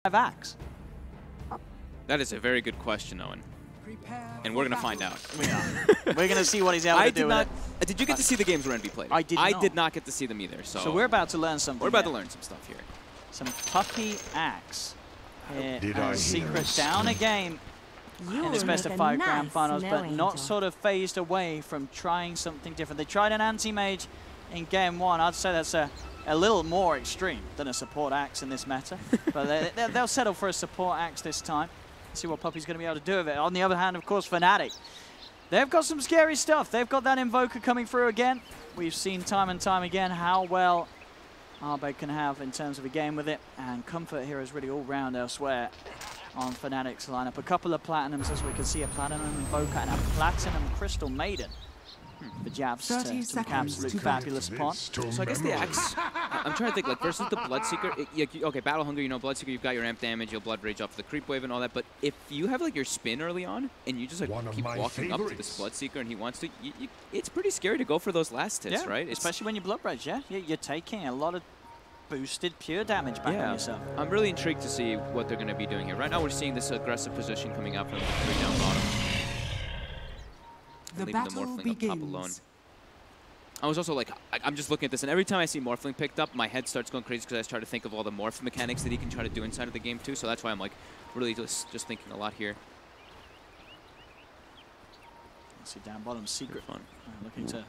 Axe? That is a very good question, Owen. And we're going to find out. We are. We're going to see what he's able to do with it. Did you get to see the games where Envy played? I did not. I did not get to see them either. So we're about to learn something. We're about to learn some stuff here. Some Puppy Axe. Secret down a game in this best of 5 grand finals, but not sort of phased away from trying something different. They tried an anti-mage in game 1. I'd say that's a little more extreme than a support axe in this meta. But they'll settle for a support axe this time. See what Puppy's going to be able to do with it. On the other hand, of course, Fnatic. They've got some scary stuff. They've got that Invoker coming through again. We've seen time and time again how well Arbed can have in terms of a game with it. And Comfort here is really all round elsewhere on Fnatic's lineup. A couple of Platinums, as we can see, a Platinum Invoker and a Platinum Crystal Maiden. The jabs to make absolute fabulous upon. So I guess the axe, I'm trying to think, like, versus the Bloodseeker, okay, Battle Hunger, you know, Bloodseeker, you've got your amp damage, you'll Blood Rage off the creep wave and all that, but if you have, like, your spin early on, and you just, like, keep walking up to this Bloodseeker and he wants to, it's pretty scary to go for those last hits, right? Especially when you Blood Rage, You're taking a lot of boosted pure damage back on yourself. I'm really intrigued to see what they're going to be doing here. Right now we're seeing this aggressive position coming out from the 3 down bottom. And leaving the Morphling up top alone. I was also like, I'm just looking at this, and every time I see Morphling picked up, my head starts going crazy because I start to think of all the morph mechanics that he can try to do inside of the game too. So that's why I'm like really just thinking a lot here. See down bottom, Secret fun. Looking to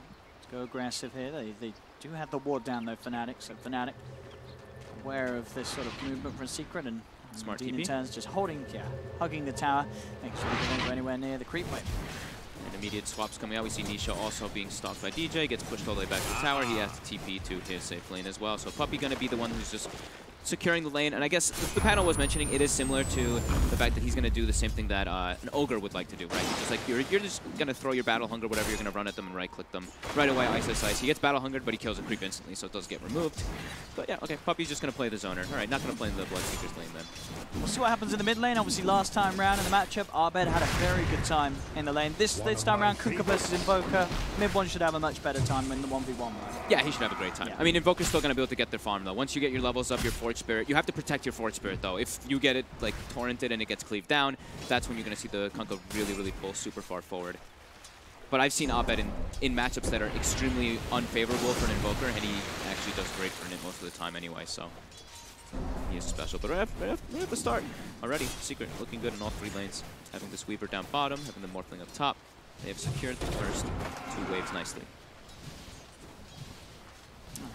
go aggressive here. They do have the ward down though, Fnatic. So Fnatic aware of this sort of movement from Secret, and Smart Demon turns just hugging the tower, make sure he doesn't go anywhere near the creep wave. And immediate swaps coming out. We see Nisha also being stalked by DJ, gets pushed all the way back to the tower. He has to TP to his safe lane as well. So Puppy going to be the one who's just securing the lane. And I guess the panel was mentioning it is similar to the fact that he's going to do the same thing that an Ogre would like to do, right? Just like you're just going to throw your Battle Hunger, whatever, you're going to run at them and right-click them. Right away, Ice. He gets Battle Hungered, but he kills a creep instantly, so it does get removed. But yeah, okay, Puppy's just going to play the zoner. All right, not going to play in the Bloodseeker's lane then. We'll see what happens in the mid lane. Obviously, last time round in the matchup, Arbed had a very good time in the lane. This time round, Kunkka versus Invoker. Mid one should have a much better time in the 1v1, right? Yeah, he should have a great time. Yeah. I mean, Invoker's still going to be able to get their farm, though. Once you get your levels up, your Forge Spirit, you have to protect your Forge Spirit, though. If you get it, like, torrented and it gets cleaved down, that's when you're going to see the Kunkka really pull super far forward. But I've seen Arbed in matchups that are extremely unfavorable for an Invoker, and he actually does great for it most of the time anyway, so he is special. But right at the start, already, Secret looking good in all 3 lanes. Having this Weaver down bottom, having the Morphling up top. They have secured the first 2 waves nicely.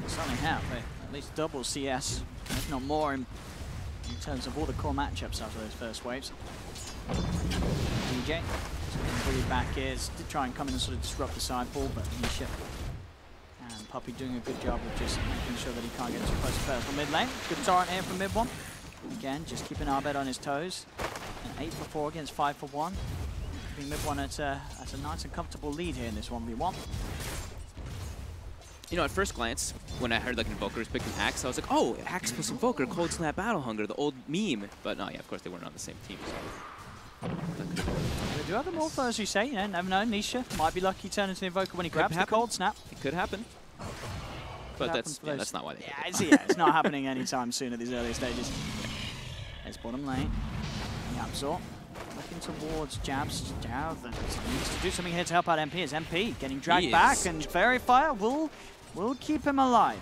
They certainly have. At least double CS, if not more, in terms of all the core matchups after those first waves. DJ, so back is to try and come in and sort of disrupt the sideball, but Nisha and Puppy doing a good job of just making sure that he can't get too close to from mid lane. Good torrent here from mid one. Again, just keeping Arbed on his toes. An 8 for 4 against 5 for 1. Keeping mid one at a nice and comfortable lead here in this 1v1. You know, at first glance, when I heard like Invoker was picking Axe, I was like, oh, Axe plus Invoker, Cold Snap Battle Hunger, the old meme. But no, yeah, of course they weren't on the same team. So they do have the Morpho, as you say. You know, never know. Nisha might be lucky turn into the Invoker when he grabs the Cold Snap. It could happen. But that's not why they did it. It's not happening anytime soon at these early stages. There's bottom lane. Yabzor looking towards jabs. Jav needs to do something here to help out MP. Is MP getting dragged back, and Fairy Fire will keep him alive.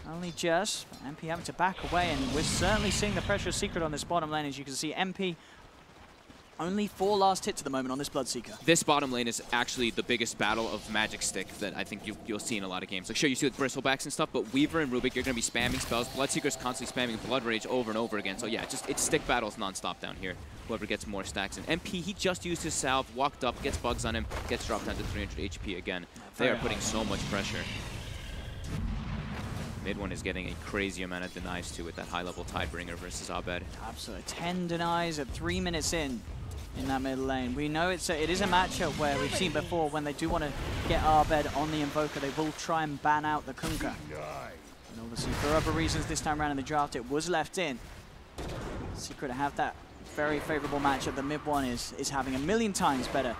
Only just MP having to back away, and we're certainly seeing the pressure of Secret on this bottom lane. As you can see, MP only 4 last hits at the moment on this Bloodseeker. This bottom lane is actually the biggest battle of Magic Stick that I think you'll see in a lot of games. Like, sure, you see with Bristlebacks and stuff, but Weaver and Rubik, you're going to be spamming spells. Bloodseeker's constantly spamming Blood Rage over and over again. So yeah, it's stick battles non-stop down here. Whoever gets more stacks. And MP, he just used his salve, walked up, gets bugs on him, gets dropped down to 300 HP again. They are putting so much pressure. Mid one is getting a crazy amount of denies too with that high-level Tidebringer versus Arbed. Absolutely. 10 denies at 3 minutes in that middle lane. We know it is a matchup where we've seen before when they do want to get Arbed on the Invoker, they will try and ban out the Kunkka. And obviously for other reasons this time around in the draft it was left in. Secret to have that very favorable matchup. The mid one is having a million times better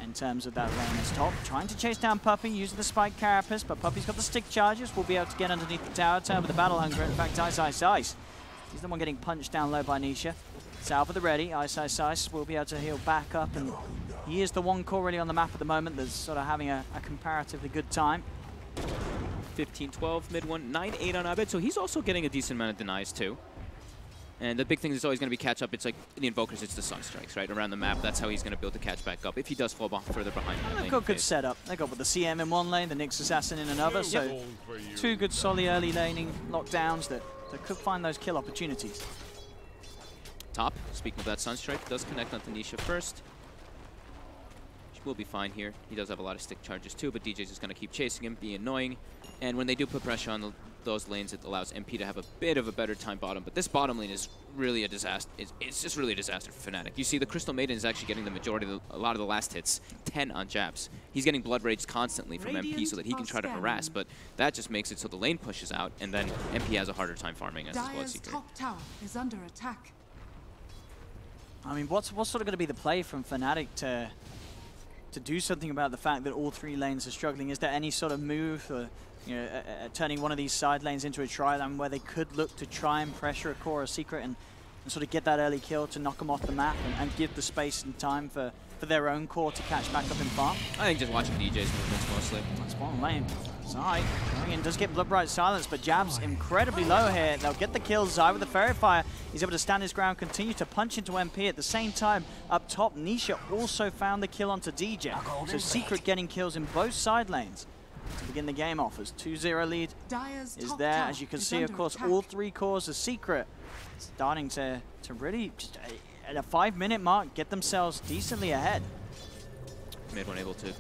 in terms of that lane as top. Trying to chase down Puppy using the Spike Carapace, but Puppy's got the stick charges. Will be able to get underneath the tower, turn with the Battle Hunger. In fact, Ice He's the one getting punched down low by Nisha. Salve at the ready. Ice will be able to heal back up, and he is the one core really on the map at the moment that's sort of having a comparatively good time. 15-12, mid one, 9-8 on Abed, so he's also getting a decent amount of denies too. And the big thing is always going to be catch up. It's like in the Invokers, it's the Sunstrikes, right? Around the map, that's how he's going to be able to catch back up if he does fall further behind. They've got good setup. They've got with the CM in one lane, the Nyx Assassin in another, so two good solid early laning lockdowns that could find those kill opportunities. Top, speaking of that Sunstrike, does connect onto Nisha first. She will be fine here. He does have a lot of stick charges too, but DJ's just going to keep chasing him, be annoying. And when they do put pressure on those lanes, it allows MP to have a bit of a better time bottom. But this bottom lane is really a disaster. It's just really a disaster for Fnatic. You see the Crystal Maiden is actually getting the majority of a lot of the last hits, 10 on jabs. He's getting blood rage constantly from MP so that he can try to harass, but that just makes it so the lane pushes out, and then MP has a harder time farming as well as Secret. Top tower is under attack. I mean, what's sort of going to be the play from Fnatic to do something about the fact that all three lanes are struggling? Is there any sort of move for, you know, turning one of these side lanes into a tri-lane where they could look to try and pressure a core or Secret and sort of get that early kill to knock them off the map and give the space and time for their own core to catch back up in farm? I think just watching DJ's movements mostly. That's bottom lane. Zai coming in, does get Bloodbright silence, but jabs incredibly low here. They'll get the kill. Zai with the Fairy Fire. He's able to stand his ground, continue to punch into MP. At the same time, up top, Nisha also found the kill onto DJ. So Secret getting kills in both side lanes to begin the game off as 2-0 lead is there. As you can see, of course, all three cores of Secret starting to really, just at a 5-minute mark, get themselves decently ahead. Mid one able to...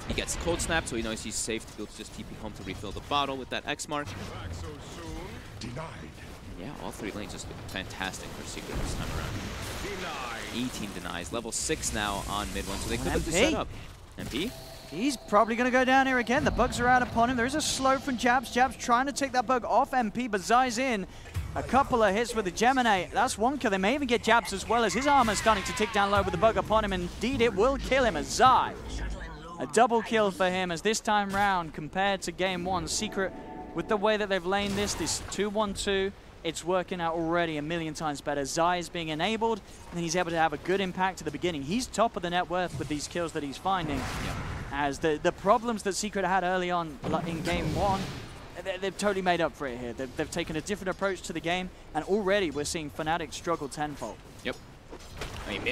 He gets cold snap, so he knows he's safe to be able to just TP home to refill the bottle with that X mark. Denied. Yeah, all three lanes just look fantastic for Secret this time around. 18 denies, level 6 now on mid one, so they could look to set up. MP? He's probably going to go down here again. The bugs are out upon him. There is a slow from Jabs. Jabs trying to take that bug off MP, but Zai's in. A couple of hits with the Gemini. That's one kill. They may even get Jabs as well, as his armor starting to tick down low with the bug upon him. Indeed, it will kill him as Zai. A double kill for him, as this time round, compared to game one, Secret, with the way that they've laned this 2-1-2, it's working out already a million times better. Zai is being enabled, and he's able to have a good impact at the beginning. He's top of the net worth with these kills that he's finding. As the problems that Secret had early on in game one, they've totally made up for it here. They've taken a different approach to the game, and already we're seeing Fnatic struggle tenfold. Yep. I mean,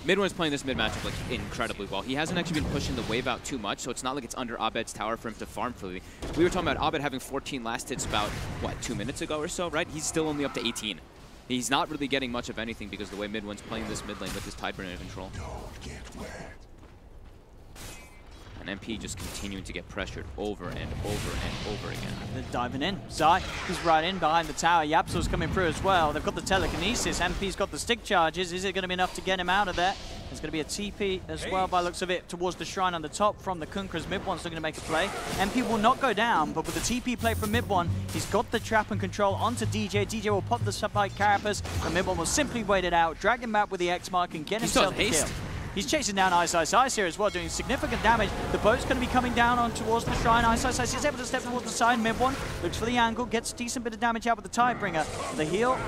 Mid one is playing this mid matchup like incredibly well. He hasn't actually been pushing the wave out too much, so it's not like it's under Abed's tower for him to farm fully. We were talking about Abed having 14 last hits about, what, 2 minutes ago or so, right? He's still only up to 18. He's not really getting much of anything because of the way mid one's playing this mid lane with his Tideburn in control. And MP just continuing to get pressured over and over and over again. They're diving in. Zai, he's right in behind the tower. Yapso's coming through as well. They've got the telekinesis. MP's got the stick charges. Is it going to be enough to get him out of there? There's going to be a TP as well by looks of it towards the shrine on the top from the Kunkras. Mid one's looking to make a play. MP will not go down, but with the TP play from mid one, he's got the trap and control onto DJ. DJ will pop the spike carapace, and mid one will simply wait it out, drag him back with the X mark, and get himself the kill. He's chasing down Ice here as well, doing significant damage. The boat's going to be coming down on towards the shrine. Ice is able to step towards the side. Mid one looks for the angle, gets a decent bit of damage out with the Tidebringer. The heal,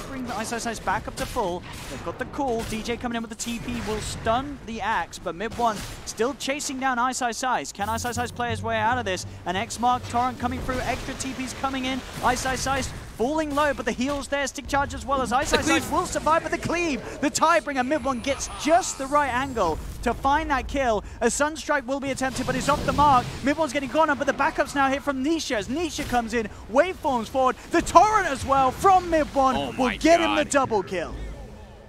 bring the Ice back up to full. They've got the call. DJ coming in with the TP will stun the Axe, but mid one still chasing down Ice. Can Ice play his way out of this? An X mark torrent coming through, extra TPs coming in. Ice falling low, but the heal's there. Stick charge as well as Ice will survive, but the cleave. The Tidebringer mid one gets just the right angle to find that kill. A Sunstrike will be attempted, but it's off the mark. Mid one's getting gone on, but the backup's now hit from Nisha as Nisha comes in. Waveforms forward. The torrent as well from mid one will get him the double kill.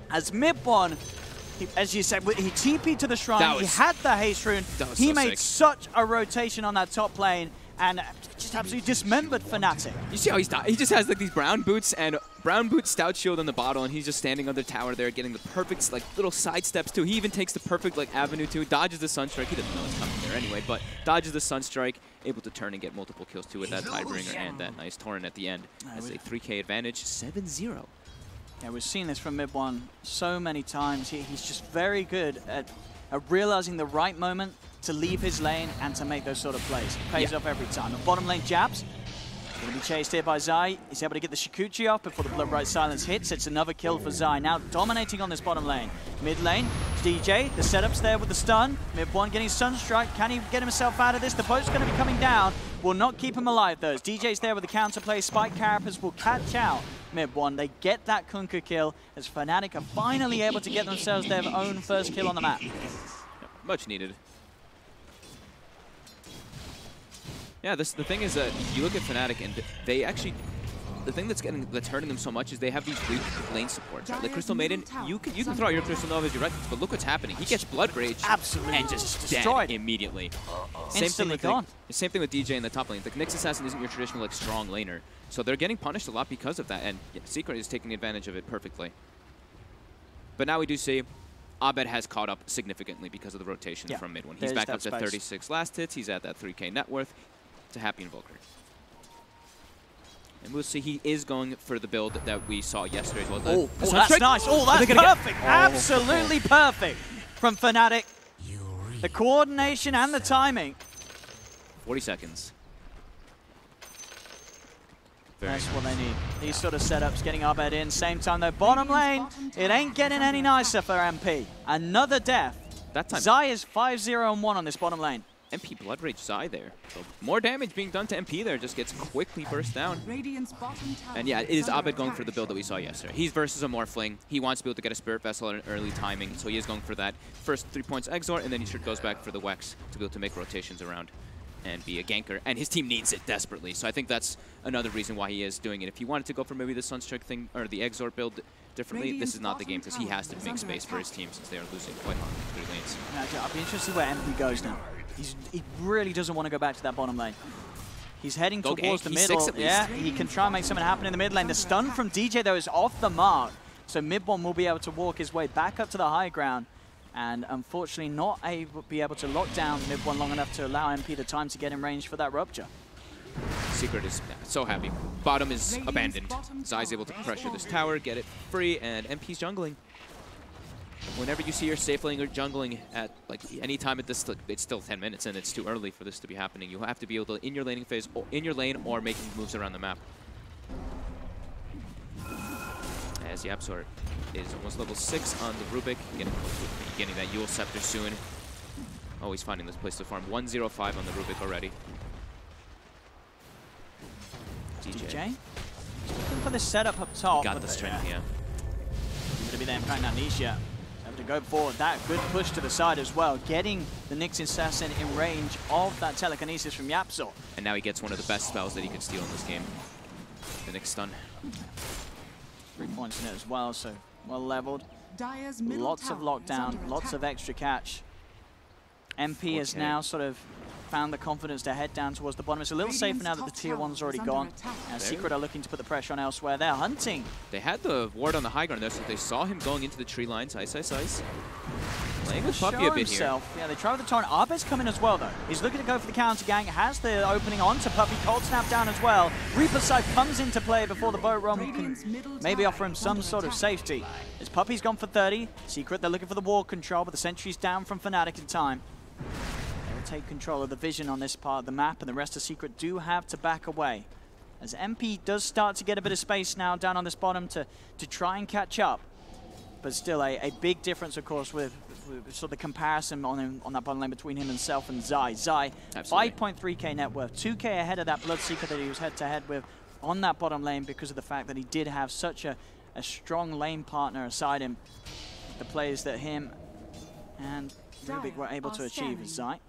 As mid one, as you said, he TP'd to the shrine. He had the haste rune. He made such a rotation on that top lane, and just absolutely dismembered Fnatic. You see how he's he just has like these brown boots and brown boots, stout shield on the bottle, and he's just standing on the tower there, getting the perfect like little side steps too. He even takes the perfect like avenue too, dodges the Sunstrike. He doesn't know it's coming there anyway, but dodges the Sunstrike, able to turn and get multiple kills too with that Tidebringer and that nice torrent at the end. As a 3K advantage, 7-0. Yeah, we've seen this from mid one so many times. He's just very good at realizing the right moment to leave his lane and to make those sort of plays. Pays off every time. The bottom lane Jabs Going to be chased here by Zai. He's able to get the Shikuchi off before the Blood Bright Silence hits. It's another kill for Zai. Now dominating on this bottom lane. Mid lane, DJ, the setup's there with the stun. Mid one getting Sunstrike. Can he get himself out of this? The boat's going to be coming down. Will not keep him alive though. DJ's there with the counterplay. Spike Carapace will catch out Mid one. They get that Kunkka kill as Fnatic are finally able to get themselves their own first kill on the map. Yep, much needed. Yeah, the thing is that you look at Fnatic and they actually, the thing that's hurting them so much is they have these weak lane supports. Right? Like Crystal Maiden, you can throw your Crystal Nova direct, but look what's happening. He gets Blood Rage and just destroyed immediately. Same thing with DJ in the top lane. Like Nyx Assassin isn't your traditional like strong laner, so they're getting punished a lot because of that, and yeah, Secret is taking advantage of it perfectly. But now we do see Abed has caught up significantly because of the rotations from mid one. He's back up to 36 last hits. He's at that 3K net worth. To happy Invoker. And we'll see he is going for the build that we saw yesterday as well. Oh, that's nice. Oh, that's perfect. Absolutely perfect from Fnatic. The coordination and the timing. 40 seconds. That's what they need. These sort of setups, getting Abed in. Same time though, bottom lane, it ain't getting any nicer for MP. Another death. That time. Zai is 5-0-1 on this bottom lane. MP Blood Rage Zai there. So more damage being done to MP there, just gets quickly burst down. And yeah, it is Abed going for the build that we saw yesterday. He's versus a Morphling. He wants to be able to get a Spirit Vessel at an early timing, so he is going for that first 3 points Exort, and then he goes back for the Wex to be able to make rotations around and be a ganker. And his team needs it desperately, so I think that's another reason why he is doing it. If he wanted to go for maybe the Sunstrike thing, or the Exort build differently, this is not the game, because he has to make space for his team since they are losing quite hard in 3 lanes. Yeah, I'll be interested where MP goes now. He really doesn't want to go back to that bottom lane. He's heading towards the middle. Yeah, he can try and make something happen in the mid lane. The stun from DJ, though, is off the mark. So mid one will be able to walk his way back up to the high ground. And unfortunately not be able to lock down mid one long enough to allow MP the time to get in range for that rupture. Secret is so happy. Bottom is abandoned. Zai's able to pressure this tower, get it free, and MP's jungling. Whenever you see your safe lane or jungling at like any time at this, it's still 10 minutes and it's too early for this to be happening. You have to be able to in your laning phase, or in your lane, or making moves around the map. As the Absol is almost level 6 on the Rubik, getting that Yule Scepter soon. Oh, he's finding this place to farm. 105 on the Rubik already. DJ looking for this setup up top. Got the strength, yeah. Going to be there impacting that niche yet. To go forward, that good push to the side as well, getting the Nyx Assassin in range of that telekinesis from Yapzor. And now he gets one of the best spells that he could steal in this game. The Nyx stun. 3 points in it as well, so well leveled. Lots of lockdown, lots of extra catch. MP has now sort of found the confidence to head down towards the bottom. It's a little safer now that the tier 1's already gone. Secret are looking to put the pressure on elsewhere. They're hunting. They had the ward on the high ground there, so they saw him going into the tree lines. Ice. Playing with Puppey a bit here. Yeah, they try with the torrent. Abed's coming as well, though. He's looking to go for the counter gang. Has the opening on to Puppey. Cold snap down as well. Reaper side comes into play before the boat run can maybe offer him some sort of safety. As Puppey's gone for 30. Secret, they're looking for the ward control, but the sentry's down from Fnatic in time. Take control of the vision on this part of the map, and the rest of Secret do have to back away. As MP does start to get a bit of space now down on this bottom to try and catch up. But still a big difference, of course, with sort of the comparison on that bottom lane between himself and Zai. Zai, 5.3k net worth, 2k ahead of that Bloodseeker that he was head-to-head with on that bottom lane because of the fact that he did have such a strong lane partner aside him. The players that him and Rubik were able to achieve as Zai.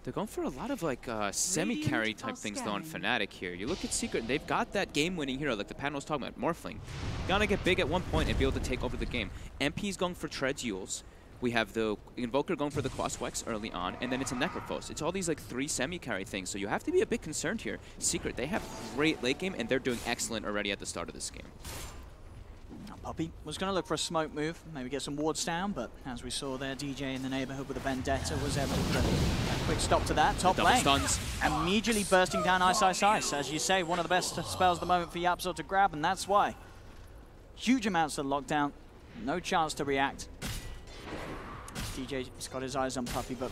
They're going for a lot of like semi-carry type things though on Fnatic here. You look at Secret, they've got that game-winning hero like the panel was talking about, Morphling. Gonna get big at one point and be able to take over the game. MP's going for Treads Yules. We have the Invoker going for the Quas Wex early on, and then it's a Necrophos. It's all these like 3 semi-carry things, so you have to be a bit concerned here. Secret, they have great late game, and they're doing excellent already at the start of this game. Puppey was going to look for a smoke move, maybe get some wards down, but as we saw there, DJ in the neighborhood with a Vendetta was able to put a quick stop to that. Top lane, stuns. Immediately bursting down Ice. As you say, one of the best spells at the moment for Yapzor to grab, and that's why. Huge amounts of lockdown, no chance to react. DJ's got his eyes on Puppey, but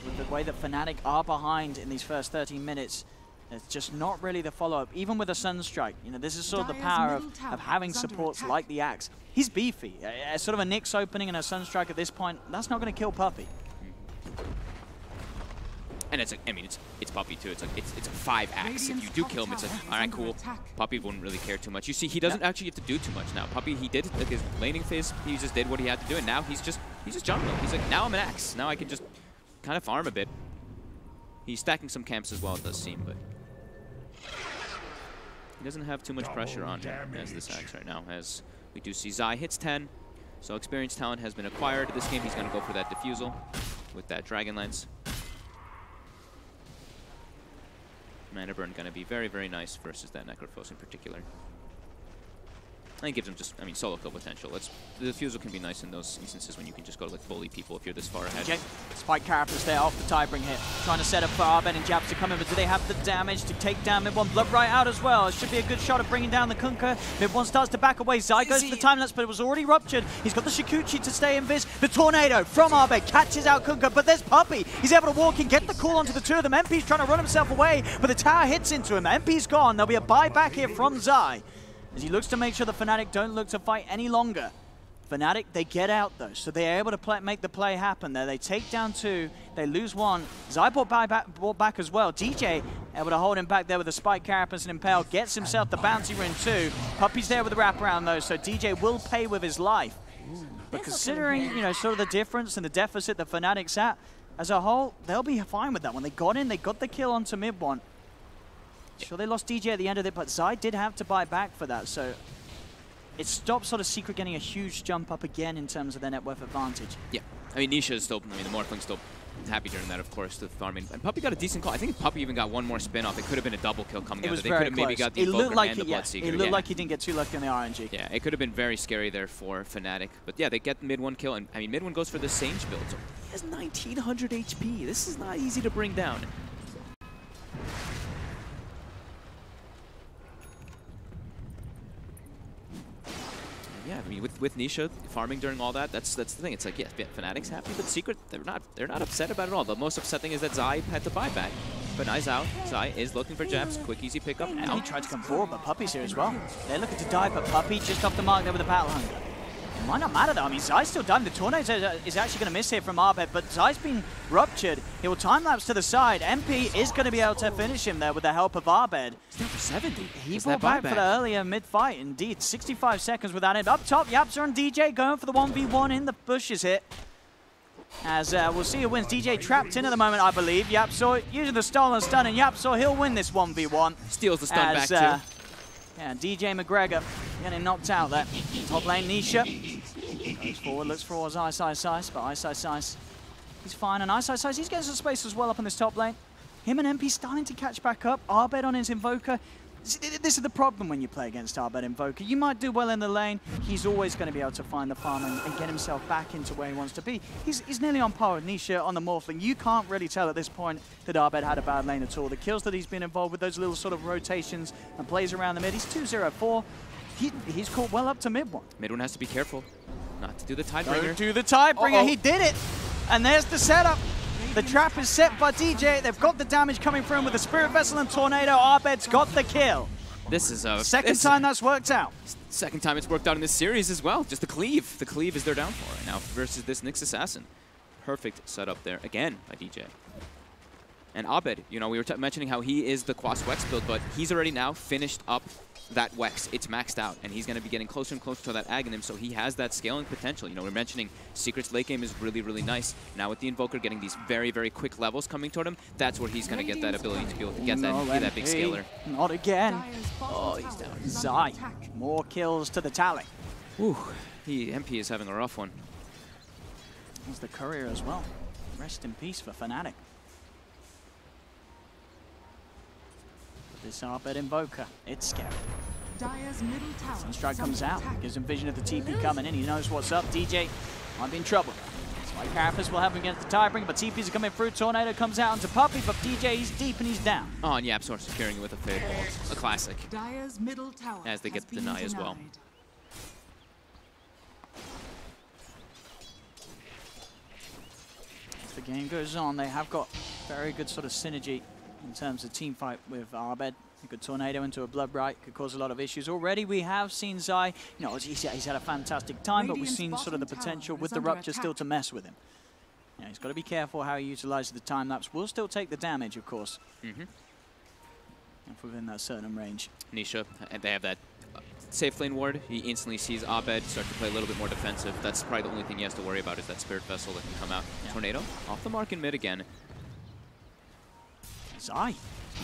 with the way that Fnatic are behind in these first 13 minutes, It's just not really the follow-up, even with a Sunstrike. You know, this is sort of the power of having supports like the Axe. He's beefy. Sort of a Nyx opening and a Sunstrike at this point, that's not going to kill Puppey. And it's like, I mean, it's Puppey too. It's like it's a 5 axe. If you do kill him, it's like, all right, cool. Puppey wouldn't really care too much. You see, he doesn't actually get to do too much now. Puppey, he did like his laning phase. He just did what he had to do, and now he's just jungle. He's like, now I'm an axe. Now I can just kind of farm a bit. He's stacking some camps as well, it does seem, but he doesn't have too much pressure on him as this axe right now. As we do see, Zai hits 10, so experienced talent has been acquired. This game, he's going to go for that defusal with that Dragon Lance. Mana burn going to be very, very nice versus that Necrophos in particular. I think it gives him just, I mean, solo kill potential. The defusal can be nice in those instances when you can just go to like bully people if you're this far ahead. Spike Carapace there off the tie-bring hit. Trying to set up for Arbed and Jabs to come in, but do they have the damage to take down Mid One? Blood right out as well. It should be a good shot at bringing down the Kunkka. Mid One starts to back away. Zai goes for the time lapse, but it was already ruptured. He's got the Shikuchi to stay in vis. The Tornado from Arbed catches out Kunkka, but there's Puppey. He's able to walk in, get the call onto the two of them. MP's trying to run himself away, but the tower hits into him. MP's gone. There'll be a buyback here from Zai, as he looks to make sure the Fnatic don't look to fight any longer. Fnatic, they get out though, so they're able to make the play happen there. They take down 2, they lose 1. Zai brought back as well. DJ able to hold him back there with a Spike Carapace and Impale, gets himself the bouncy rune too. Puppey's there with the wraparound though, so DJ will pay with his life. But considering, you know, sort of the difference and the deficit that Fnatic's at, as a whole, they'll be fine with that one. They got in, they got the kill onto Mid One. Sure, they lost DJ at the end of it, but Zai did have to buy back for that, so it stopped sort of Secret getting a huge jump up again in terms of their net worth advantage. Yeah, I mean, Nisha is still, I mean, the Morthling's still happy during that, of course, the farming. And Puppey got a decent call. I think Puppey even got one more spin off. It could have been a double kill coming out. They could have maybe got the Invoker and the Bloodseeker. It looked like he didn't get too lucky on the RNG. Yeah, it could have been very scary there for Fnatic. But yeah, they get Mid One kill, and I mean, Mid One goes for the Sage build. So he has 1900 HP. This is not easy to bring down. Yeah, I mean, with Nisha farming during all that, that's the thing. It's like, yeah, Fnatic's happy, but Secret, they're not upset about it at all. The most upset thing is that Zai had to buy back. But Nice out. Zai is looking for jabs. Quick, easy pickup. And he tried to come forward, but Puppey's here as well. They're looking to dive, but Puppey just off the mark there with the Battle Hunger. It might not matter though. I mean, Zai's still diving. The Tornado is actually going to miss here from Arbed, but Zai's been ruptured. He will time-lapse to the side. MP is going to be able to finish him there with the help of Arbed. He's down for 70. He brought back for the earlier mid-fight, indeed. 65 seconds without it. Up top, Yapzor and DJ going for the 1v1 in the bushes here. As we'll see who wins. DJ trapped in at the moment, I believe. Yapzor using the stolen stun, and Yapzor, he'll win this 1v1. Steals the stun back too. Yeah, DJ McGregor getting knocked out there. Top lane, Nisha. Goes forward, looks for Ice, but Ice, he's fine. And Ice, he's getting some space as well up in this top lane. Him and MP starting to catch back up. Arbed on his Invoker. This is the problem when you play against Arbed Invoker. You might do well in the lane. He's always going to be able to find the farm and get himself back into where he wants to be. He's nearly on par with Nisha on the Morphling. You can't really tell at this point that Arbed had a bad lane at all. The kills that he's been involved with, those little sort of rotations and plays around the mid. He's 2-0-4. He's caught well up to Mid One. Mid One has to be careful not to do the Tidebringer. Don't do the Tidebringer. He did it. And there's the setup. The trap is set by DJ. They've got the damage coming through with the Spirit Vessel and Tornado. Arbed's got the kill. This is a second time that's worked out. Second time it's worked out in this series as well. Just the cleave. The cleave is their downfall right now versus this Nyx Assassin. Perfect setup there again by DJ. And Abed, you know, we were mentioning how he is the Quas Wex build, but he's already now finished up that Wex. It's maxed out, and he's going to be getting closer and closer to that Aghanim, so he has that scaling potential. You know, we're mentioning Secret's late game is really, really nice. Now with the Invoker getting these very, very quick levels coming toward him, that's where he's going to get that ability to be able to get that big scaler. Not again. Oh, he's down. Zai, more kills to the tally. Ooh, MP is having a rough one. There's the Courier as well. Rest in peace for Fnatic. This Arbed Invoker, it's scary. Sunstrike comes out, gives him vision of the TP coming in. He knows what's up. DJ might be in trouble. Spike Carapace will have him against the Tidebringer, but TP's are coming through. Tornado comes out onto Puppey, but DJ, he's deep and he's down. Oh, and Yapzor securing it with a Fade Ball. A classic. As they get the deny as well. As the game goes on, they have got very good sort of synergy in terms of team fight with Abed. A good tornado into a blood right could cause a lot of issues. Already we have seen Zai, you know, he's had a fantastic time, but we've seen sort of the potential with the Rupture still to mess with him. Yeah, he's got to be careful how he utilizes the time lapse. Will still take the damage, of course. If within that certain range. Nisha, and they have that safe lane ward. He instantly sees Abed start to play a little bit more defensive. That's probably the only thing he has to worry about is that Spirit Vessel that can come out. Yeah. Tornado off the mark in mid again. Zai.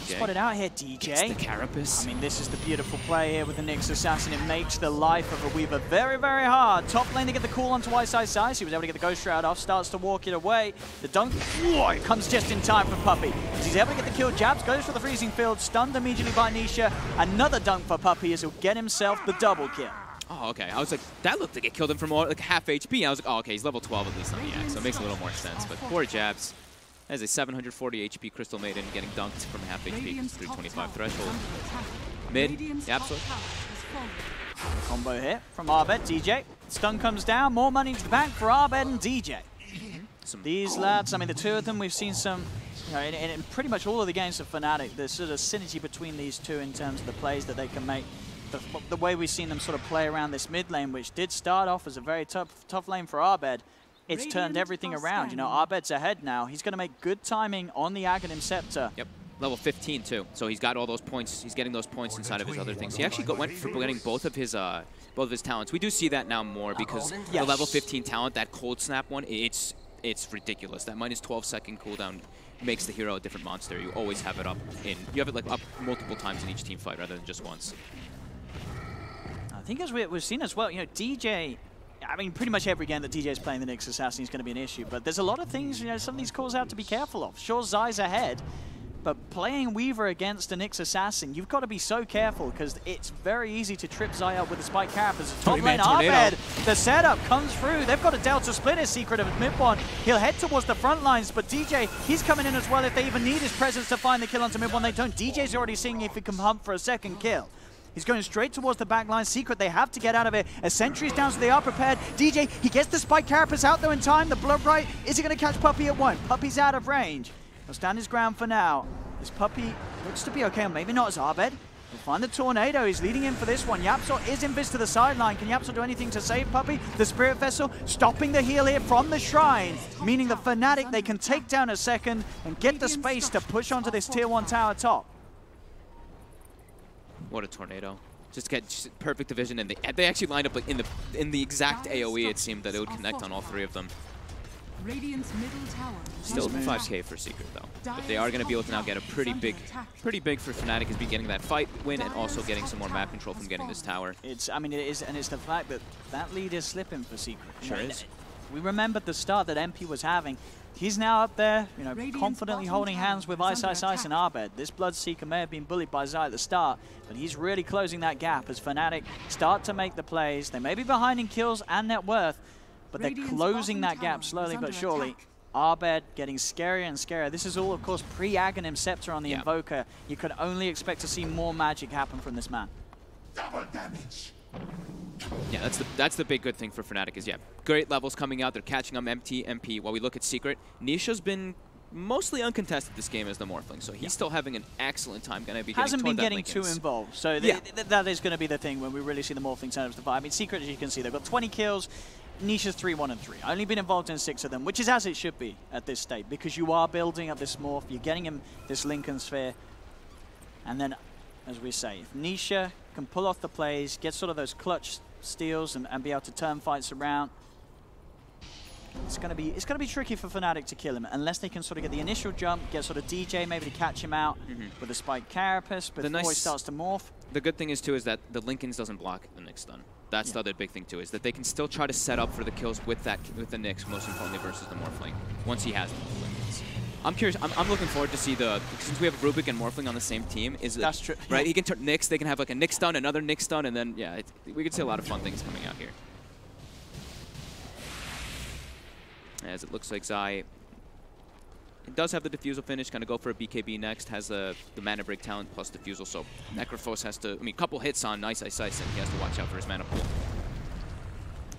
Spotted out here, DJ. Gets the Carapace. I mean, this is the beautiful play here with the Nyx Assassin. It makes the life of a Weaver very, very hard. Top lane to get the call onto Ice. He was able to get the Ghost Shroud off, starts to walk it away. The dunk, it comes just in time for Puppey. He's able to get the kill, jabs, goes for the freezing field, stunned immediately by Nisha. Another dunk for Puppey as he'll get himself the double kill. Oh, okay. I was like, that looked like it killed him for more, like half HP. I was like, oh, okay, he's level 12 at least on the Axe, so it makes a little more sense. But 4 jabs. As a 740 HP Crystal Maiden getting dunked from half HP, 325 threshold. Mid, YapzOr. Combo hit from Abed, DJ. Stun comes down, more money to the bank for Abed and DJ. These lads, I mean, the two of them, we've seen some, you know, in pretty much all of the games of Fnatic, there's sort of synergy between these two in terms of the plays that they can make. The way we've seen them sort of play around this mid lane, which did start off as a very tough lane for Abed. It's turned everything around. You know, Abed's ahead now. He's going to make good timing on the Aghanim Scepter. Yep, level 15 too. So he's got all those points. He's getting those points inside of his other things. He actually went for getting both of his talents. We do see that now more because the level 15 talent, that Cold Snap one, it's ridiculous. That minus 12-second cooldown makes the hero a different monster. You always have it up in. You have it like up multiple times in each team fight rather than just once. I think as we've seen as well, you know, DJ. I mean, pretty much every game that DJ is playing the Nyx Assassin is going to be an issue, but there's a lot of things, you know, some of these calls out to be careful of. Sure, Zai's ahead, but playing Weaver against a Nyx Assassin, you've got to be so careful because it's very easy to trip Zai up with the Spike Carapace. Top lane, Abed, the setup comes through. They've got a Delta Split his secret of mid one. He'll head towards the front lines, but DJ, he's coming in as well if they even need his presence to find the kill onto mid one. They don't. DJ's already seeing if he can hunt for a second kill. He's going straight towards the back line. Secret, they have to get out of it. A sentry's down, so they are prepared. DJ, he gets the Spike Carapace out there in time. The blood right. Is he going to catch Puppey at one? Puppey's out of range. He'll stand his ground for now. This Puppey looks to be okay, or maybe not as Abed. He'll find the tornado. He's leading in for this one. YapzOr is invis to the sideline. Can YapzOr do anything to save Puppey? The Spirit Vessel stopping the heal here from the Shrine, meaning the Fnatic, they can take down a second and get the space to push onto this tier 1 tower top. What a tornado. Just get perfect division, and they actually lined up like in the exact AoE. It seemed that it would connect on all 3 of them. Still 5k for Secret though. But they are going to be able to now get a pretty big for Fnatic is be getting that fight win and also getting some more map control from getting this tower. I mean, it is, and it's the fact that that lead is slipping for Secret. Sure is. We remembered the start that MP was having. He's now up there, you know, confidently holding hands with Ice and Abed. This Bloodseeker may have been bullied by Zai at the start, but he's really closing that gap as Fnatic start to make the plays. They may be behind in kills and net worth, but they're closing that gap slowly but surely. Abed getting scarier and scarier. This is all, of course, pre-Aghanim Scepter on the Invoker. You could only expect to see more magic happen from this man. Double damage. Yeah, that's the big good thing for Fnatic is, great levels coming out. They're catching up MP. While we look at Secret, Nisha's been mostly uncontested this game as the Morphling, so he's still having an excellent time. Going to be hasn't been getting too involved, so that is going to be the thing when we really see the Morphling turn up to the fight. I mean, Secret, as you can see, they've got 20 kills. Nisha's 3-1-3. Only been involved in 6 of them, which is as it should be at this state, because you are building up this Morph, you're getting him this Lincoln Sphere, and then, as we say, if Nisha can pull off the plays, get sort of those clutch steals and be able to turn fights around, it's going to be tricky for Fnatic to kill him unless they can sort of get the initial jump, get sort of DJ maybe to catch him out with a Spike Carapace before he starts to morph. The good thing is too is that the Lincolns doesn't block the Nyx stun. That's the other big thing too, is that they can still try to set up for the kills with the Nyx, most importantly versus the Morphling once he has the Lincolns. I'm curious. I'm looking forward to see since we have Rubik and Morphling on the same team. That's true. Right? He can turn Nyx. They can have like a Nyx stun, another Nyx stun, and then we could see a lot of fun things coming out here. As it looks like Zai does have the Diffusal finish, going to go for a BKB next, has the Mana Break talent plus Diffusal, so Necrophos has to, a couple hits on Ice, and he has to watch out for his mana pool.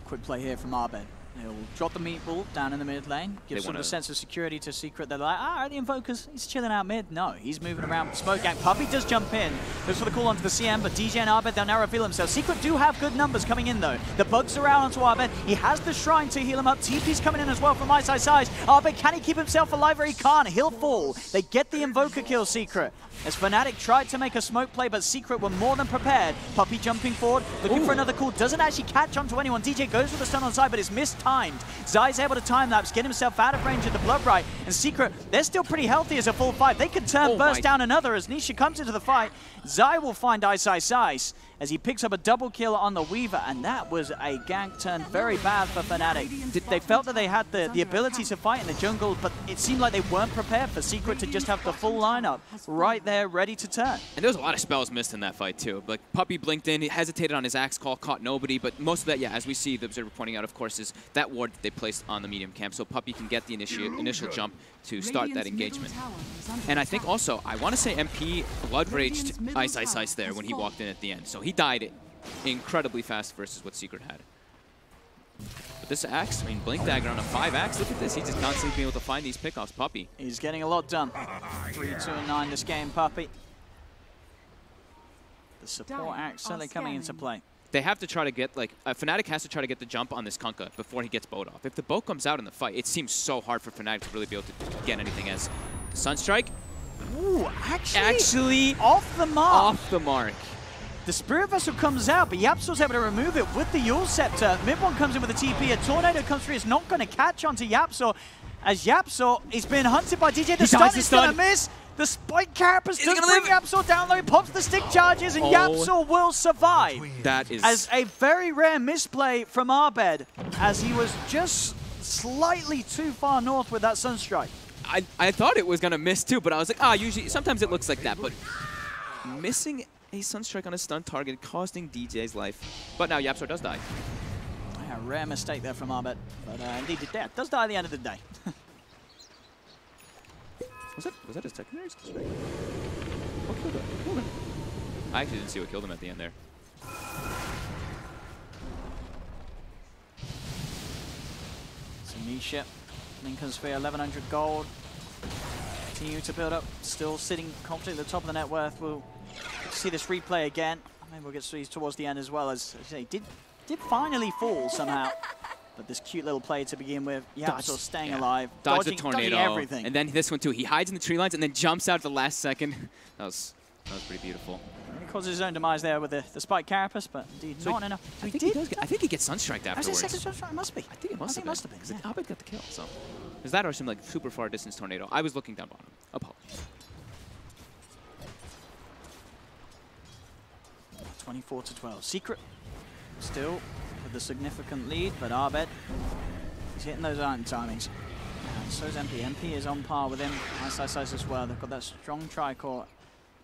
Quick play here from Abed. They'll drop the meatball down in the mid lane, give sort of a sense of security to Secret. They're like, the Invokers, he's chilling out mid. No, he's moving around with the smoke gang. Puppey does jump in. Goes for the call onto the CM, but DJ and Abed, they'll now reveal themselves. Secret do have good numbers coming in, though. The bugs are out onto Abed. He has the Shrine to heal him up. TP's coming in as well from Ice. Abed, can he keep himself alive, or he can't? He'll fall. They get the Invoker kill, Secret. As Fnatic tried to make a smoke play, but Secret were more than prepared. Puppey jumping forward, looking for another call. Doesn't actually catch onto anyone. DJ goes for the stun on side, but it's mistimed. Zai's able to time-lapse, get himself out of range of the Bloodbright. And Secret, they're still pretty healthy as a full fight. They could turn burst down another as Nisha comes into the fight. Zai will find Ice as he picks up a double kill on the Weaver, and that was a gank turn very bad for Fnatic. They felt that they had the ability to fight in the jungle, but it seemed like they weren't prepared for Secret to just have the full lineup right there ready to turn. And there was a lot of spells missed in that fight too. Like Puppey blinked in, he hesitated on his axe call, caught nobody, but most of that, yeah, as we see the Observer pointing out, of course, is that ward that they placed on the medium camp, so Puppey can get the initial jump to start that engagement. And I think also, I want to say MP blood raged Ice there when he walked in at the end, so he died incredibly fast versus what Secret had. But this axe, I mean, Blink Dagger on a 5 axe, look at this, he's just constantly being able to find these pickoffs. Puppey. He's getting a lot done. 3-2-9 this game, Puppey. The support axe certainly coming into play. They have to try to get, like, Fnatic has to try to get the jump on this Kunkka before he gets bowed off. If the bow comes out in the fight, it seems so hard for Fnatic to really be able to get anything as the Sunstrike. Ooh, actually off the mark. Off the mark. The Spirit Vessel comes out, but Yapsor's able to remove it with the Yule Scepter. Mid one comes in with a TP, a Tornado comes through. It's not going to catch onto Yapsor, as Yapsor is being hunted by DJ. The stun is going to miss. The Spike Carapace does bring Yapsor down, though. He pops the stick charges, and Yapsor will survive. That is... As a very rare misplay from Abed, as he was just slightly too far north with that Sunstrike. I thought it was going to miss, too, but I was like, usually, sometimes it looks like that, but missing a Sunstrike on a stun target, costing DJ's life. But now Yapsor does die. Yeah, rare mistake there from Abed, but indeed it does die at the end of the day. Was that his secondary strike? What killed him? What killed him? I actually didn't see what killed him at the end there. So Nisha, Lincoln Sphere, 1100 gold. Continue to build up, still sitting confidently at the top of the net worth. We'll see this replay again. Maybe we'll get these towards the end as well, as I say, did finally fall somehow. But this cute little play to begin with, Yapsor staying alive, dodging the tornado, everything. And then this one too. He hides in the tree lines and then jumps out at the last second. That was pretty beautiful. He causes his own demise there with the Spike Carapace, but indeed not enough. I think he gets Sunstriked afterwards. Second Sunstrike, must be. I think it must have been. Because Abed got the kill. So is that or some like super far distance tornado? I was looking down bottom. Apologies. 24-12. Secret still with a significant lead, but Abed, he's hitting those iron timings. And so is MP. MP is on par with him. Ice as well. They've got that strong tricore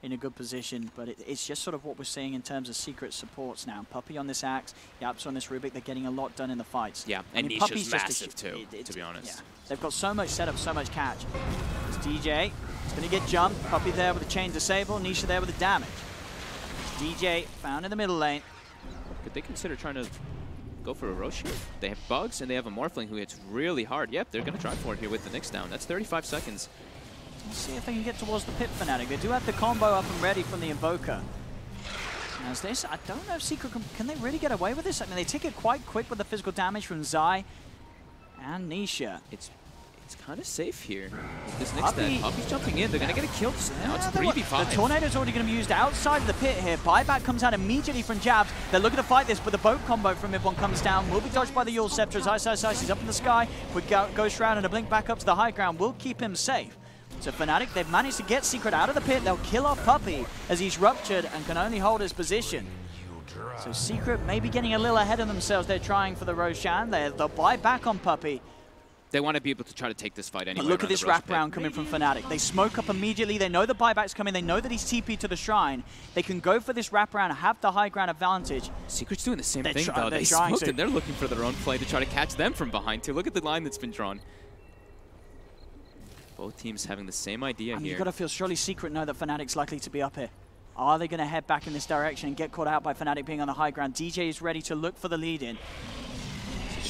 in a good position, but it's just sort of what we're seeing in terms of Secret supports now. Puppey on this axe, Yaps on this Rubik, they're getting a lot done in the fights. Yeah, and Nisha's massive too, to be honest. Yeah. They've got so much setup, so much catch. It's DJ, he's going to get jumped. Puppey there with the chain disable, Nisha there with the damage. DJ found in the middle lane. Could they consider trying to go for a Roche here? They have bugs and they have a Morphling who hits really hard. Yep, they're going to try for it here with the Nyx down. That's 35 seconds. Let's see if they can get towards the pit Fnatic. They do have the combo up and ready from the Invoker. As this, I don't know if Secret can they really get away with this? I mean, they take it quite quick with the physical damage from Zai and Nisha. It's kind of safe here. This Nyx then, Puppey's jumping in. They're going to get a kill. Now it's 3v5. The Tornado's already going to be used outside of the pit here. Buyback comes out immediately from Jabs. They're looking to fight this, but the boat combo from mid one comes down. Will be dodged by the Yule Scepter as Ice is up in the sky. With Ghost Shroud and a blink back up to the high ground will keep him safe. So Fnatic, they've managed to get Secret out of the pit. They'll kill off Puppey as he's ruptured and can only hold his position. So Secret maybe getting a little ahead of themselves. They're trying for the Roshan. They'll buy back on Puppey. They want to be able to try to take this fight anyway. But look at this wraparound coming from Fnatic. They smoke up immediately. They know the buyback's coming. They know that he's TP to the Shrine. They can go for this wraparound and have the high ground advantage. Secret's doing the same thing, though. They smoked and they're looking for their own play to try to catch them from behind, too. Look at the line that's been drawn. Both teams having the same idea here. You've got to feel surely Secret know that Fnatic's likely to be up here. Are they going to head back in this direction and get caught out by Fnatic being on the high ground? DJ is ready to look for the lead in.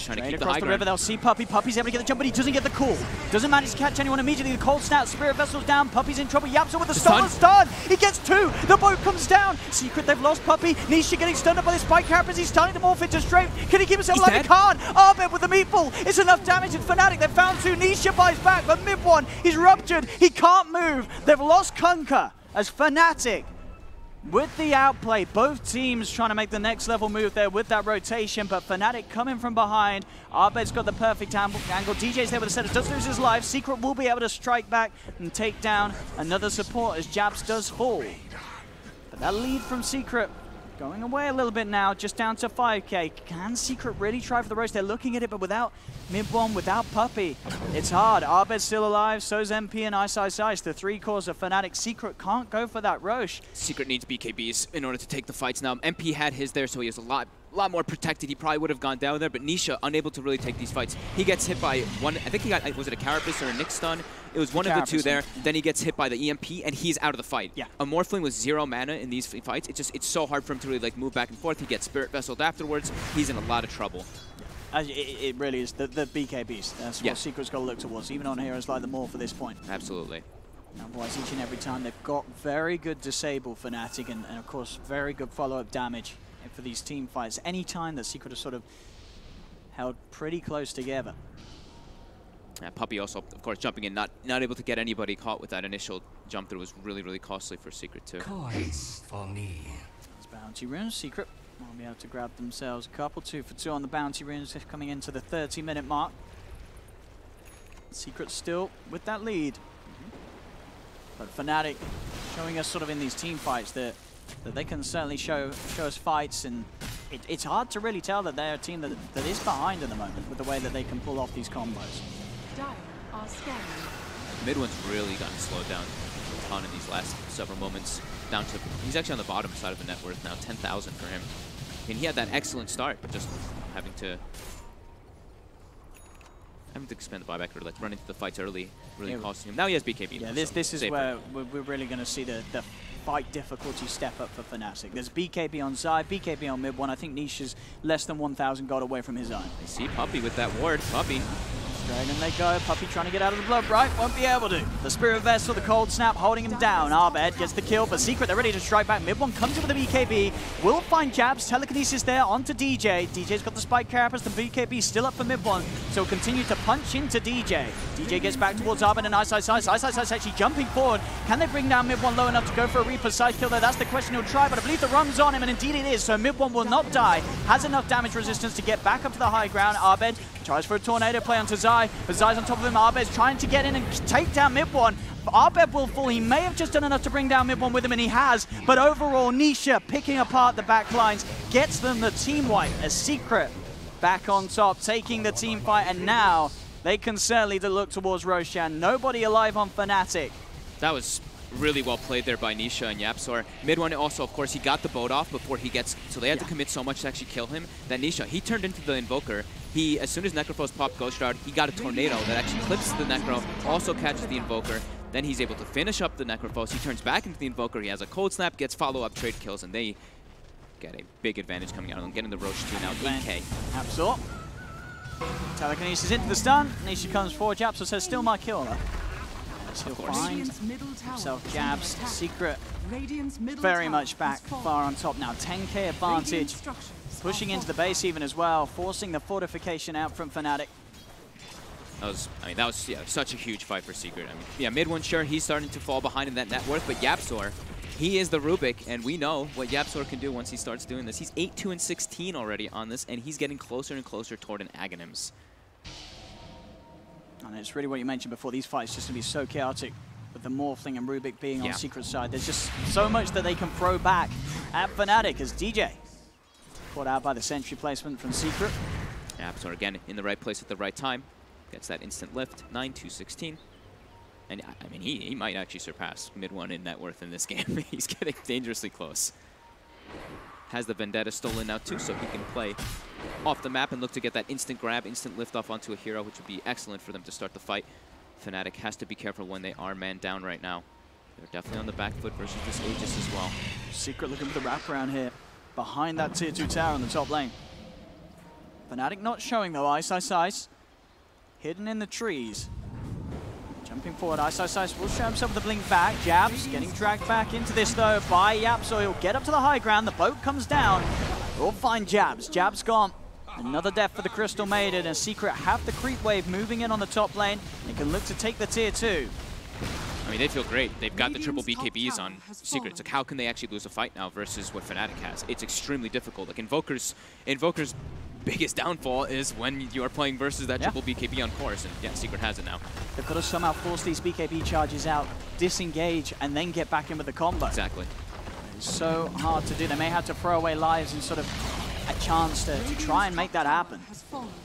just trying to Straight keep the across high the ground. river, they'll see Puppey. Puppey's able to get the jump, but he doesn't get the call. Doesn't manage to catch anyone immediately. The cold snap, Spirit Vessel's down. Puppey's in trouble. Yapsa with the stolen stun. He gets 2. The boat comes down. Secret, they've lost Puppey. Nisha getting stunned up by the spike characters. He's starting to morph into Strafe. Can he keep himself alive? He can't. Arbed with the meatball. It's enough damage. And Fnatic, they've found 2. Nisha buys back, but mid one, he's ruptured. He can't move. They've lost Kunkka as Fnatic. With the outplay, both teams trying to make the next level move there with that rotation, but Fnatic coming from behind. Arbed's got the perfect angle. DJ's there with the setup, does lose his life. Secret will be able to strike back and take down another support as Jabs does fall. But that lead from Secret going away a little bit now, just down to 5k. Can Secret really try for the roast? They're looking at it, but without mid-one, without Puppey, it's hard. Arbed's still alive, so's MP and Ice. The 3 cores of Fnatic. Secret can't go for that Roche. Secret needs BKBs in order to take the fights now. MP had his there, so he is a lot more protected. He probably would have gone down there, but Nisha unable to really take these fights. He gets hit by one, I think he got, was it a Carapace or a Nick stun? It was one of the 2 there. Then he gets hit by the EMP, and he's out of the fight. Yeah. A Morphling with 0 mana in these fights, it's so hard for him to really like move back and forth. He gets Spirit Vesseled afterwards. He's in a lot of trouble. It really is the BKBs. That's what Secret's got to look towards, even on heroes like the Morph for this point. Absolutely. Otherwise, each and every time they've got very good disable Fnatic and of course very good follow-up damage for these team fights. Any time that Secret are sort of held pretty close together. Puppey also, of course, jumping in, not able to get anybody caught with that initial jump through was really costly for Secret too. Coins for me. It's bounty runes. Secret will be able to grab themselves a couple. 2 for 2 on the bounty runes, coming into the 30-minute mark. Secret still with that lead. But Fnatic showing us sort of in these team fights that they can certainly show us fights, and it's hard to really tell that they're a team that is behind at the moment with the way that they can pull off these combos. Dire are scanning. Mid one's really gotten slowed down a ton in these last several moments. Down to, he's actually on the bottom side of the net worth now, 10,000 for him. And he had that excellent start, but just having to expend the buyback or like run into the fights early, really costing him. Now he has BKB. Yeah, this is where we're really going to see the fight difficulty step up for Fnatic. There's BKB on Zai, BKB on mid one. I think Nisha's less than 1,000 gold away from his own. I see Puppey with that ward. Puppey. Straight in they go. Puppey trying to get out of the blood bright. Won't be able to. The Spirit Vessel, the cold snap, holding him down. Arbed gets the kill, but Secret, they're ready to strike back. Mid one comes in with the BKB. Will find Jabs. Telekinesis there onto DJ. DJ's got the spike carapace. The BKB still up for mid one, so continue to punch into DJ. DJ gets back towards Arbed and Ice actually jumping forward. Can they bring down mid one low enough to go for a Reaper side kill there? That's the question he'll try, but I believe the run's on him, and indeed it is, so mid one will not die. Has enough damage resistance to get back up to the high ground. Arbed tries for a tornado play onto Zai, but Zai's on top of him. Arbed's trying to get in and take down mid one. Arbed will fall. He may have just done enough to bring down mid one with him, and he has. But overall, Nisha picking apart the back lines gets them the team wipe as Secret back on top, taking the team fight, and now they can certainly look towards Roshan. Nobody alive on Fnatic. That was really well played there by Nisha and Yapsor. Mid one also, of course, he got the boat off before he gets, so they had to commit so much to actually kill him. That Nisha, he turned into the Invoker. He, as soon as Necrophos popped Ghost Shroud, he got a tornado that actually clips the Necro, also catches the Invoker. Then he's able to finish up the Necrophos. He turns back into the Invoker. He has a cold snap, gets follow-up trade kills, and they get a big advantage coming out of them. Getting the Roche 2 now, 8k. Absol. Telekinesis into the stun. Nisha comes forward. Japsel says, still my kill. He'll find himself Jabs. Secret very much back far on top now. 10k advantage. Pushing into the base even as well, forcing the fortification out from Fnatic. That was such a huge fight for Secret. Mid one, sure, he's starting to fall behind in that net worth, but Yapsor, he is the Rubik, and we know what Yapsor can do once he starts doing this. He's 8-2-16 already on this, and he's getting closer and closer toward an Aghanims. And it's really what you mentioned before, these fights just going to be so chaotic with the Morphling and Rubik being on Secret's side. There's just so much that they can throw back at Fnatic as DJ caught out by the sentry placement from Secret. Yapsor again in the right place at the right time. Gets that instant lift, 9-2-16. And I mean, he might actually surpass mid one in net worth in this game. He's getting dangerously close. Has the Vendetta stolen now too, so he can play off the map and look to get that instant grab, instant lift off onto a hero, which would be excellent for them to start the fight. Fnatic has to be careful when they are man down right now. They're definitely on the back foot versus this Aegis as well. Secret looking for the wraparound here, behind that tier 2 tower on the top lane. Fnatic not showing though. Ice. Hidden in the trees. Jumping forward, Ice will show himself with the blink back. Jabs getting dragged back into this though by Yap, so he'll get up to the high ground. The boat comes down. We'll find Jabs. Jabs gone. Another death for the Crystal Maiden, and Secret have the creep wave moving in on the top lane. They can look to take the tier 2. I mean, they feel great. They've got the triple BKBs on Secret. It's like, how can they actually lose a fight now versus what Fnatic has? It's extremely difficult. Like, Invoker's biggest downfall is when you are playing versus that triple BKB on course, and yeah, Secret has it now. They've got to somehow force these BKB charges out, disengage, and then get back in with the combo. Exactly. It's so hard to do. They may have to throw away lives and sort of a chance to try and make that happen.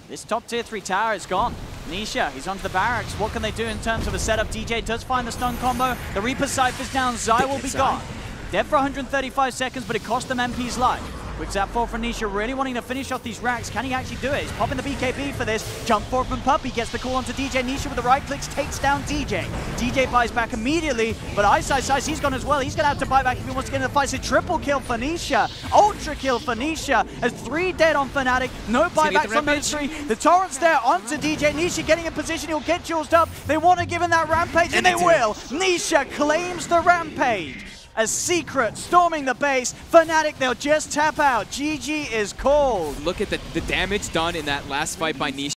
This top tier 3 tower is gone. Nisha, he's onto the barracks. What can they do in terms of a setup? DJ does find the stun combo. The Reaper Cypher's down. Zai will be gone. Dead for 135 seconds, but it cost them MP's life. Quick zap forward from Nisha, really wanting to finish off these racks. Can he actually do it? He's popping the BKB for this. Jump forward from Puppy, gets the call onto DJ. Nisha with the right clicks, takes down DJ. DJ buys back immediately, but Ice, he's gone as well. He's going to have to buy back if he wants to get in the fight. So triple kill for Nisha. Ultra kill for Nisha. Has 3 dead on Fnatic. No buybacks on those 3. The torrent's there onto DJ. Nisha getting in position. He'll get juiced up. They want to give him that rampage, and they will. Nisha claims the rampage. As Secret storming the base. Fnatic, they'll just tap out. GG is called. Look at the damage done in that last fight by Nisha.